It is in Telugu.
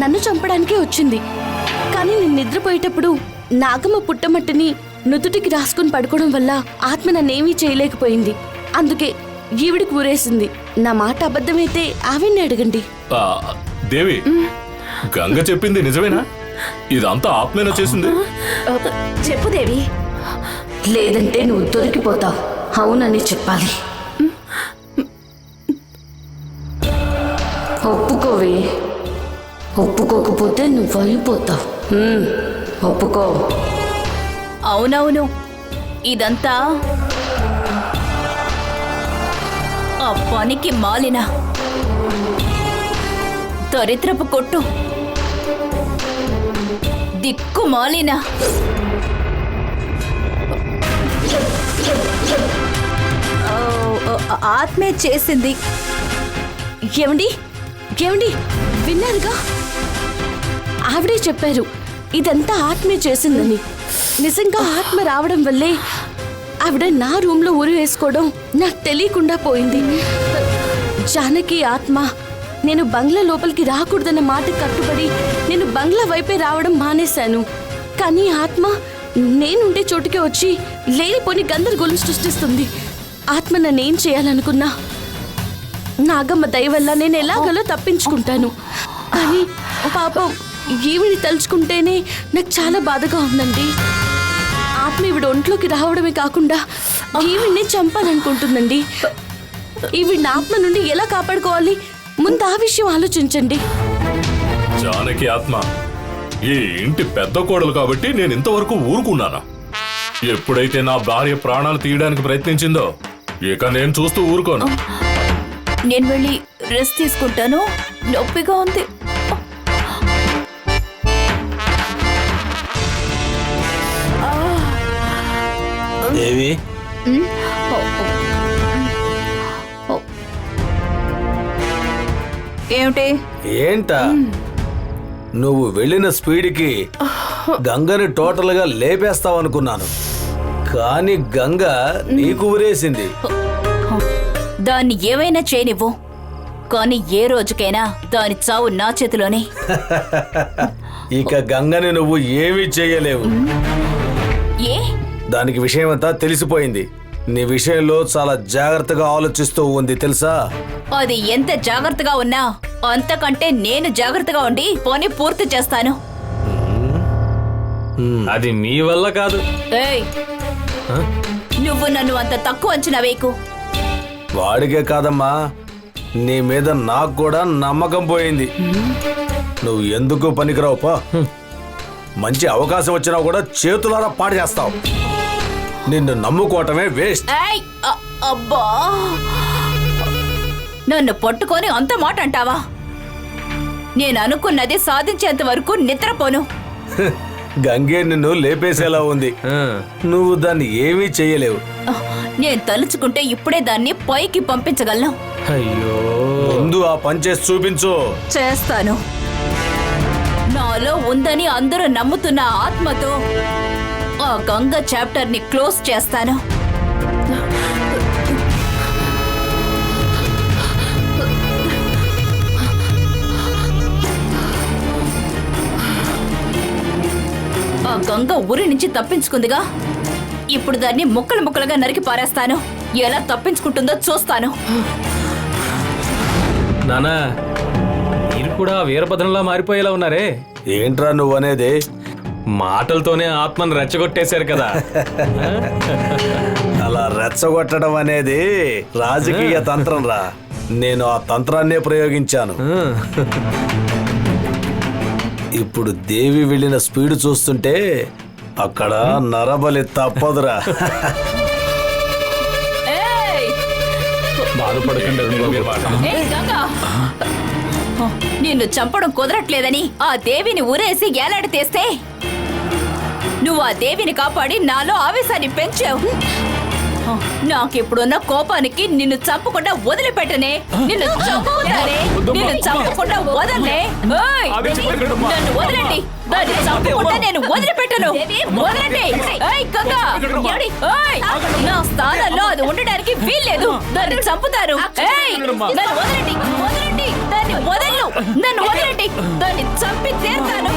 నన్ను చంపడానికే వచ్చింది. కానీ నేను నిద్రపోయేటప్పుడు నాగమ్మ పుట్టమట్టిని నుదుటికి రాసుకుని పడుకోవడం వల్ల ఆత్మ నన్నేమీ చేయలేకపోయింది. అందుకే ఈవిడికి ఊరేసింది. నా మాట అబద్ధమైతే ఆవిడ్ని అడగండి. దేవి, గంగ చెప్పింది నిజమేనా? ఇదంతా ఆత్మేనా చేసింది? చెప్పు దేవి. లేదంటే నువ్వు దొరికిపోతావు. అవునని చెప్పాలి. ఒప్పుకోవే. ఒప్పుకోకపోతే నువ్వు అయిపోతావు. ఒప్పుకో. అవునవును, ఇదంతా ఆ పనికి మాలిన దరిద్రపు కొట్టు, దిక్కు మాలిన ఆత్మే చేసింది. ఏమండి ఏమండి విన్నారుగా? ఆవిడే చెప్పారు ఇదంతా ఆత్మే చేసిందని. నిజంగా ఆత్మ రావడం వల్లే ఆవిడ నా రూమ్లో ఊరు వేసుకోవడం నాకు తెలియకుండా పోయింది. జానకి ఆత్మ నేను బంగ్లా లోపలికి రాకూడదన్న మాట కట్టుబడి నేను బంగ్లా వైపే రావడం మానేశాను. కానీ ఆత్మ నేనుండే చోటుకే వచ్చి లేనిపోని గందరగోళం సృష్టిస్తుంది. ఆత్మ నన్నేం చేయాలనుకున్నా నాగమ్మ దయ వల్ల నేను ఎలాగలో తప్పించుకుంటాను. కానీ పాపం ఈవిని తలుచుకుంటేనే నాకు చాలా బాధగా ఉందండి. ఆత్మ ఈవిడ ఒంట్లోకి రావడమే కాకుండా ఈవిడ్ని చంపాలనుకుంటుందండి. ఈవిడ్ని ఆత్మ నుండి ఎలా కాపాడుకోవాలి? ముందు ఆ విషయం ఆలోచించండి. జానకి ఆత్మ ఈ ఇంటి పెద్ద కోడలు కాబట్టి నేను ఇంతవరకు ఊరుకున్నాను. ఎప్పుడైతే నా భార్య ప్రాణాలు తీయడానికి ప్రయత్నించిందో ఇక నేను చూస్తూ ఊరుకోను. నేను వెళ్ళి రెస్ట్ తీసుకుంటాను, నొప్పిగా ఉంది. దేవి, ఏమిటి? ఏంటా నువ్వు వెళ్ళిన స్పీడ్కి గంగని టోటల్ గా లేపేస్తావనుకున్నాను. కానీ గంగ నీకు ఊరేసింది. దాన్ని ఏవైనా చేయనివ్వు, కానీ ఏ రోజుకైనా దాని చావు నా చేతిలోనే. ఇక గంగని నువ్వు ఏమీ చేయలేవు. ఏ? దానికి విషయమంతా తెలిసిపోయింది. నీ విషయంలో చాలా జాగ్రత్తగా ఆలోచిస్తూ ఉంది తెలుసా? అది ఎంత జాగ్రత్తగా ఉన్నా అంతకంటే నేను జాగ్రత్తగా ఉండి పని పూర్తి చేస్తాను. అది మీ వల్ల కాదు. ఏయ్, నువ్వు నన్ను అంత తక్కువ అంచనా వేయకు. వాడికే కాదమ్మా, నీ మీద నాకు కూడా నమ్మకం పోయింది. నువ్వు ఎందుకు పనికిరావు పా. మంచి అవకాశం వచ్చినా కూడా చేతులారా పాడు చేస్తావు. నిన్ను నమ్ముకోవటమే వేస్ట్. ఏయ్, అబ్బా, నన్ను పట్టుకొని అంత మాట అంటావా? నేను అనుకున్నది సాధించేంత వరకు నిద్రపోను. గంగే నిన్ను లేపేసేలా ఉంది. నువ్వు దాన్ని ఏమీ చెయ్యలేవు. నేను తలుచుకుంటే ఇప్పుడే దాన్ని పైకి పంపించగలను. అయ్యో, ముందు ఆ పని చేసి చూపించు. చేస్తాను. నాలో ఉందని అందరూ నమ్ముతున్న ఆత్మతో ఆ గంగ చాప్టర్ ని క్లోజ్ చేస్తాను. ఆ గంగ ఊరి నుంచి తప్పించుకుందిగా, ఇప్పుడు దాన్ని ముక్కలు ముక్కలుగా నరికి పారేస్తాను. ఎలా తప్పించుకుంటుందో చూస్తాను. నానా, మీరు కూడా వీరభద్రంలా మారిపోయేలా ఉన్నారే. ఏంట్రా నువ్వనేది? మాటలతోనే ఆత్మను రెచ్చగొట్టేశారు కదా. అలా రెచ్చగొట్టడం అనేది రాజకీయ తంత్రం రా. నేను ఆ తంత్రాన్నే ప్రయోగించాను. ఇప్పుడు దేవి వెళ్ళిన స్పీడ్ చూస్తుంటే అక్కడ నరబలి తప్పదురా. ఏయ్! బాధపడకండి ఏయ్ గంగా! నిన్ను చంపడం కుదరట్లేదని ఆ దేవిని ఊరేసి ఏలాడి తీస్తే నువ్వు ఆ దేవిని కాపాడి నాలో ఆవేశాన్ని పెంచావు. నాకిప్పుడున్న కోపానికి నిన్ను చంపకుండా వదిలిపెట్టనే. నిన్ను చంపుతానే. నిన్ను చంపకుండా వదలనే. ఏయ్, నన్ను వదలండి. దాన్ని చంపకుండా నేను వదిలిపెట్టను. వదలండి. ఏయ్, గంగా. ఏయ్, నా స్థానంలో అది ఉండడానికి వీల్లేదు. దాన్ని చంపుతారు. ఏయ్, నన్ను వదలండి. వదలండి. దాన్ని వదలను. నన్ను వదలండి. దాన్ని చంపి తీరుతాను.